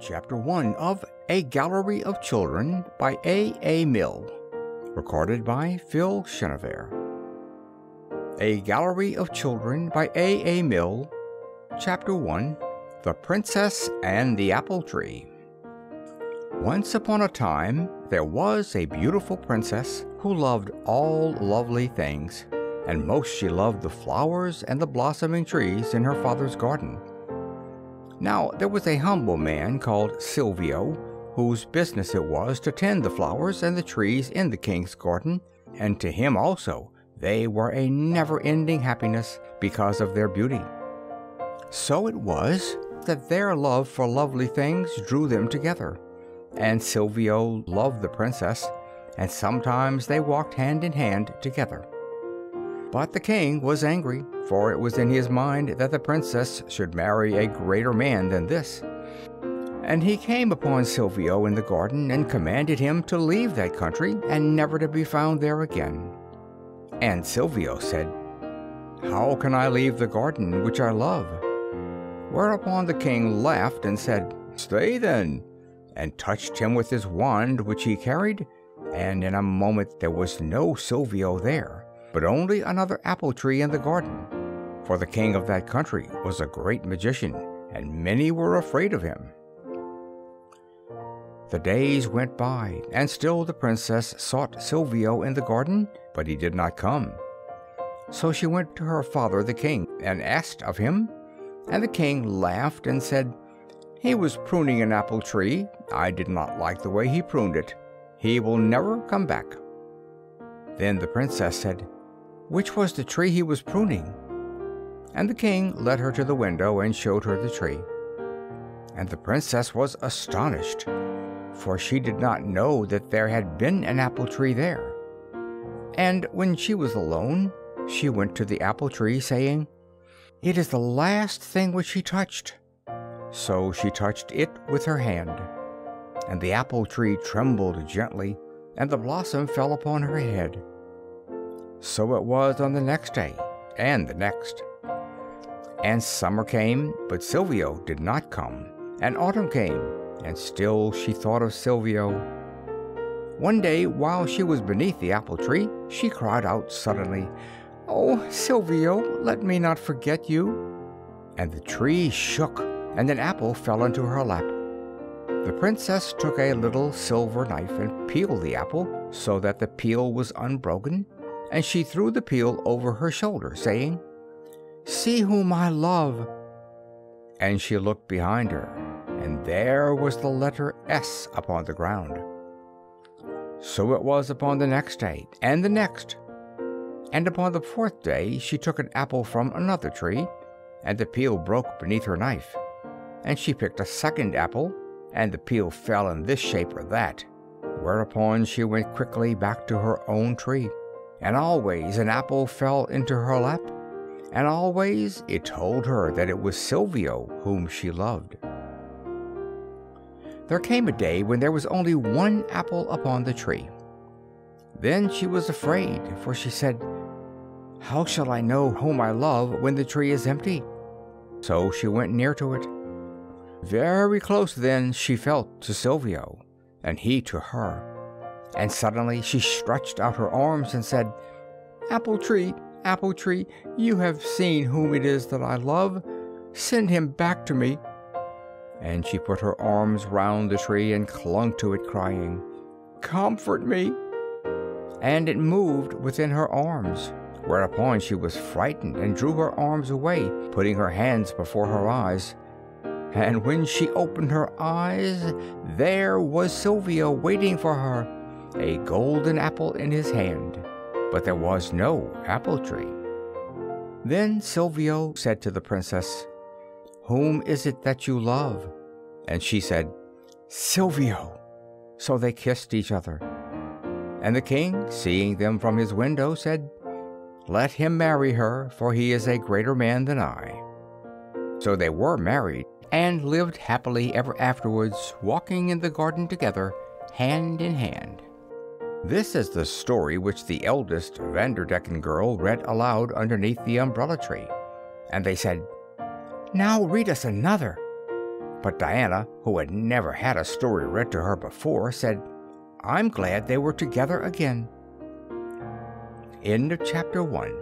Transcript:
Chapter 1 of A Gallery of Children by A. Milne. Recorded by Phil Chenevert. A Gallery of Children by A. Milne. Chapter 1. The Princess and the Apple Tree. Once upon a time there was a beautiful princess who loved all lovely things, and most she loved the flowers and the blossoming trees in her father's garden. Now there was a humble man called Silvio, whose business it was to tend the flowers and the trees in the king's garden, and to him also they were a never-ending happiness because of their beauty. So it was that their love for lovely things drew them together, and Silvio loved the princess, and sometimes they walked hand in hand together. But the king was angry, for it was in his mind that the princess should marry a greater man than this. And he came upon Silvio in the garden and commanded him to leave that country and never to be found there again. And Silvio said, "How can I leave the garden which I love?" Whereupon the king laughed and said, "Stay then," and touched him with his wand which he carried, and in a moment there was no Silvio there, but only another apple tree in the garden. For the king of that country was a great magician, and many were afraid of him. The days went by, and still the princess sought Silvio in the garden, but he did not come. So she went to her father the king, and asked of him, and the king laughed and said, "He was pruning an apple tree. I did not like the way he pruned it. He will never come back." Then the princess said, "Which was the tree he was pruning?" And the king led her to the window and showed her the tree. And the princess was astonished, for she did not know that there had been an apple tree there. And when she was alone, she went to the apple tree, saying, "It is the last thing which he touched." So she touched it with her hand, and the apple tree trembled gently, and the blossom fell upon her head. So it was on the next day, and the next. And summer came, but Silvio did not come, and autumn came, and still she thought of Silvio. One day, while she was beneath the apple tree, she cried out suddenly, "Oh, Silvio, let me not forget you." And the tree shook, and an apple fell into her lap. The princess took a little silver knife and peeled the apple, so that the peel was unbroken, and she threw the peel over her shoulder, saying, "See whom I love." And she looked behind her, and there was the letter S upon the ground. So it was upon the next day, and the next. And upon the fourth day she took an apple from another tree, and the peel broke beneath her knife. And she picked a second apple, and the peel fell in this shape or that, whereupon she went quickly back to her own tree. And always an apple fell into her lap, and always it told her that it was Silvio whom she loved. There came a day when there was only one apple upon the tree. Then she was afraid, for she said, "How shall I know whom I love when the tree is empty?" So she went near to it. Very close then she felt to Silvio, and he to her. And suddenly she stretched out her arms and said, Apple tree, you have seen whom it is that I love. Send him back to me." And she put her arms round the tree and clung to it, crying, "Comfort me." And it moved within her arms, whereupon she was frightened and drew her arms away, putting her hands before her eyes. And when she opened her eyes, there was Silvio waiting for her, a golden apple in his hand, but there was no apple tree. Then Silvio said to the princess, "Whom is it that you love?" And she said, "Silvio." So they kissed each other. And the king, seeing them from his window, said, "Let him marry her, for he is a greater man than I." So they were married, and lived happily ever afterwards, walking in the garden together, hand in hand. This is the story which the eldest Vanderdecken girl read aloud underneath the umbrella tree. And they said, "Now read us another." But Diana, who had never had a story read to her before, said, "I'm glad they were together again." End of chapter 1.